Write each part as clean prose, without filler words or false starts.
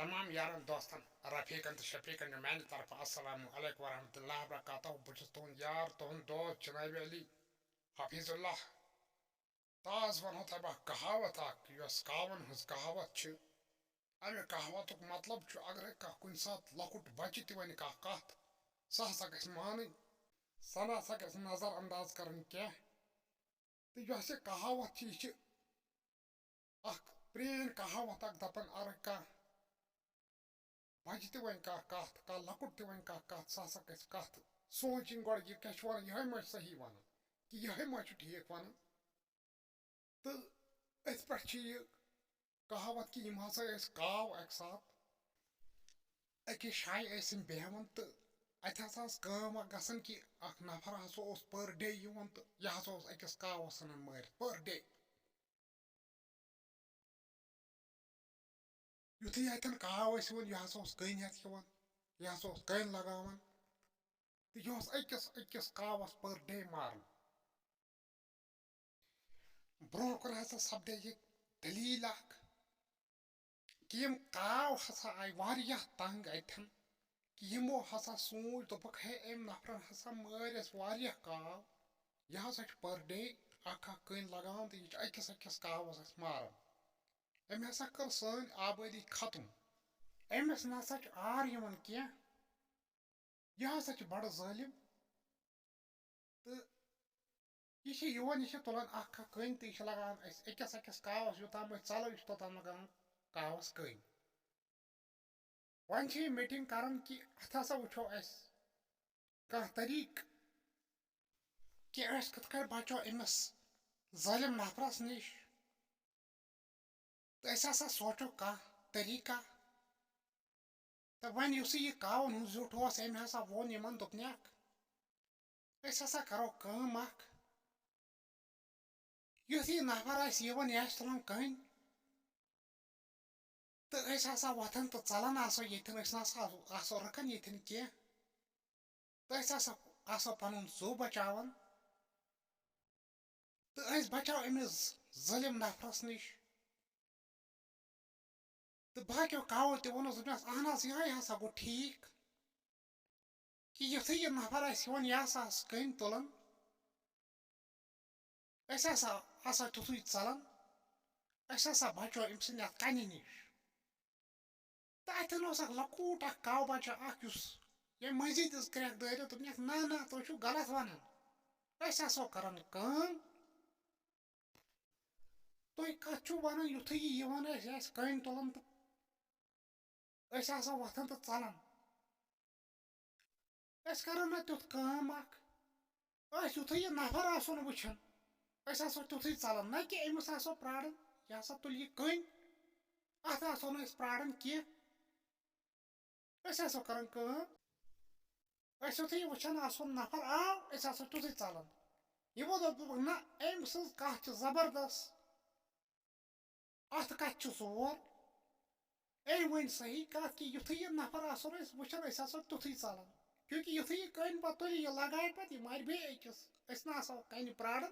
تمام یارن دوستن رفیقن تو شفیقن میانہ طرف السلام علیکم ورحمۃ اللہ وبرکاتہ بہت تہد یار تہد دوست جناب علی حفیظ اللہ تاز ونو تہ بہ کہاوت اخ یس کاون ہز کہاوت امہ کہاوتک مطلب اگر کن سات لکٹ بچہ تہ ون کت سہ ہسا گھ مان سہ نسا گھ نظر انداز کرن کی تو یس یہ کہاوت یہ اخ پرین کہاوت اخ دپان اگر بچہ تہ ون کت لکٹ تہ ون کت سہ ہسا گھ کت سوچن گوڑ یہ کیا ون یہ ما صحیح ون کہ یہ ما ٹھیک ون تو ات پہ یہ کہاوت کہ یم ہسا کاو اکہ سات اکس جائیں بیہوان تو ات ہسا کٲم اکھ گژھان کہ اکھ نفر ہسا پر ڈے یوان تو یہ ہسا اکس کاوس ژھٕنان مٲرِتھ پر ڈے یُتھُے اتٮ۪ن کاو ٲسۍ یِوان یہِ ہسا اوس کٔنۍ ہٮ۪تھ یِوان یہِ ہسا اوس کٔنۍ لگاوان تہٕ یہِ اوس أکِس کاوس پر ڈے ماران برونٛہہ کُن ہسا سپدے یہِ دٔلیٖل اکھ کہ یِم کاو ہسا آیہِ واریاہ تنگ اتٮ۪ن کہ یِمو ہسا سوٗنٛچ دوٚپُکھ ہے أمۍ نفرن ہسا مٲرۍ اَسہِ واریاہ کاو یہِ ہسا چھُ پر ڈے اکھ کٔنۍ لگاوان تہٕ یہِ چھُ أکِس کاوس اَسہِ ماران أمۍ ہسا کٔر سٲنۍ آبٲدی ختم أمِس نسا چھُ آر یِوان کینٛہہ یہِ ہسا چھُ بڑٕ ظٲلم تہٕ یہِ چھُ یِوان یہِ چھُ تُلان اکھ کٔنۍ تہٕ یہِ چھُ لگاوان أسۍ أکِس کاوس یوٚتام أسۍ ژلو یہِ چھُ توٚتام لگاوان کاوس کٔنۍ وۄنۍ چھِ یہِ میٖٹنٛگ کران کہ اتھ ہسا وٕچھو أسۍ کانٛہہ طریٖقہٕ کہ أسۍ کِتھ کٔنۍ بچو أمِس ظٲلم نفرس نِش تہٕ أسۍ ہسا سونٛچو کانٛہہ طریٖقہ تہٕ وۄنۍ یُسٕے یہِ کاوَن ہُنٛد زیُٹھ اوس أمۍ ہسا ووٚن یِمن دوٚپنکھ أسۍ ہسا کرو کٲم اکھ یُتھ یہِ نفر آسہِ یِوان یہِ آسہِ تُلان کٔنۍ تہٕ أسۍ ہسا وۄتھان تہٕ ژلان آسو ییٚتٮ۪ن أسۍ نسا آسو رُکان ییٚتٮ۪ن کینٛہہ تہٕ أسۍ ہسا آسو پنُن زُو بچاوان تہٕ أسۍ بچاو أمِس ظٲلم نفرس نِش تہٕ باقیو کاوو تہِ ووٚنُس دوٚپنس اہن حظ یِہے ہسا گوٚو ٹھیٖک کہ یُتھُے یہِ نفر آسہِ یِوان یہِ ہسا آسہِ کٔنۍ تُلان أسۍ ہسا آسو تِتھُے ژلان أسۍ ہسا بچو أمۍ سٕنٛدِ اتھ کنہِ نِش تہٕ اتٮ۪ن اوس اکھ لۄکوٗٹ اکھ کاو بچہ اکھ یُس ییٚمۍ مٔنٛزی دِژ کرٛٮ۪کھ دٲرِتھ دوٚپنکھ نہ نہ تُہۍ چھِو غلط ونان أسۍ ہسا کران کٲم تُہۍ کتھ چھِو ونان یُتھُے یہِ یِوان آسہِ یہِ آسہِ کٔنۍ تُلان تہٕ أسۍ آسو وۄتھان تہٕ ژلان أسۍ کرو نہ تیُتھ کٲم اکھ أسۍ یُتھُے یہِ نفر آسون وٕچھان أسۍ آسو تیُتھُے ژلان نہ کہِ أمِس آسو پراران یہِ ہسا تُلہِ یہِ کٔنۍ اتھ آسو نہٕ أسۍ پراران کینٛہہ أسۍ آسو کران کٲم أسۍ یُتھُے یہِ وٕچھان آسون نفر آو أسۍ آسو تیُتھُے ژلان یِمو دوٚپُکھ نہ أمۍ سٕنٛز کتھ چھِ زبردست اتھ کتھِ چھُ زور أمۍ ؤنۍ صحیح کتھ کہ یُتھُے یہِ نفر آسون أسۍ وٕچھان أسۍ آسو تیُتھُے ژلان کیونکہ یُتھُے یہِ کٔنۍ پتہٕ تُلہِ یہِ لگایہِ پتہٕ یہِ مارِ بیٚیہِ أکِس أسۍ نہ آسو کنہِ پراران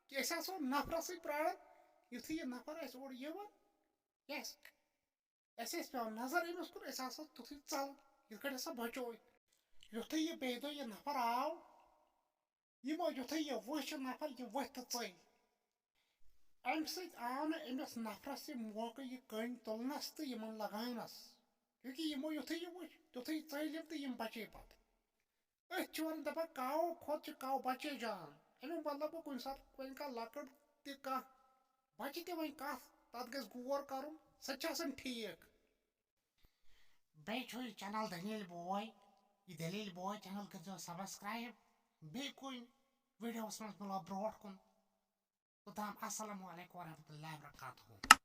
کہِ أسۍ آسو نفرسٕے پراران یُتھُے یہِ نفر آسہِ اورٕ یِوان یس اَسہِ آسہِ پیٚوان نظر أمِس کُن أسۍ آسو تیُتھُے ژلان یِتھ کٲٹھۍ ہسا بچو أسۍ یُتھُے یہِ بیٚیہِ دۄہ یہِ نفر آو یِمو یُتھُے یہِ وٕچھ نفر یہِ ؤتھۍ تہٕ ژٔلۍ امہِ سۭتۍ آو نہٕ أمِس نفرس یہِ موقعہٕ یہِ کٔنۍ تُلنس تہٕ یِمن لگاونس کیونکہ یِمو یُتھُے یہِ وٕچھ تیُتھُے ژٔلۍ یِم تہٕ یِم بچے پتہٕ أسۍ چھِ ونان دپان کاوو کھۄتہٕ چھِ کاو بچے جان امیُک مطلب گوٚو کُنہِ ساتہٕ وۄنۍ کانٛہہ لۄکٕٹ تہِ کانٛہہ بچہِ تہِ وۄنۍ کتھ تتھ گژھِ غور کرُن سۄ تہِ چھِ آسان ٹھیٖک بیٚیہِ چھُ یہِ چنل دٔلیٖل بوے یہِ دٔلیٖل بوے چنل کٔرۍزیو سبسکرایب بیٚیہِ کُنہِ ویٖڈیوس منٛز مِلو برونٛٹھ کُن توٚتام السلام علیکم ورحمتہ اللہ وبرکاتہ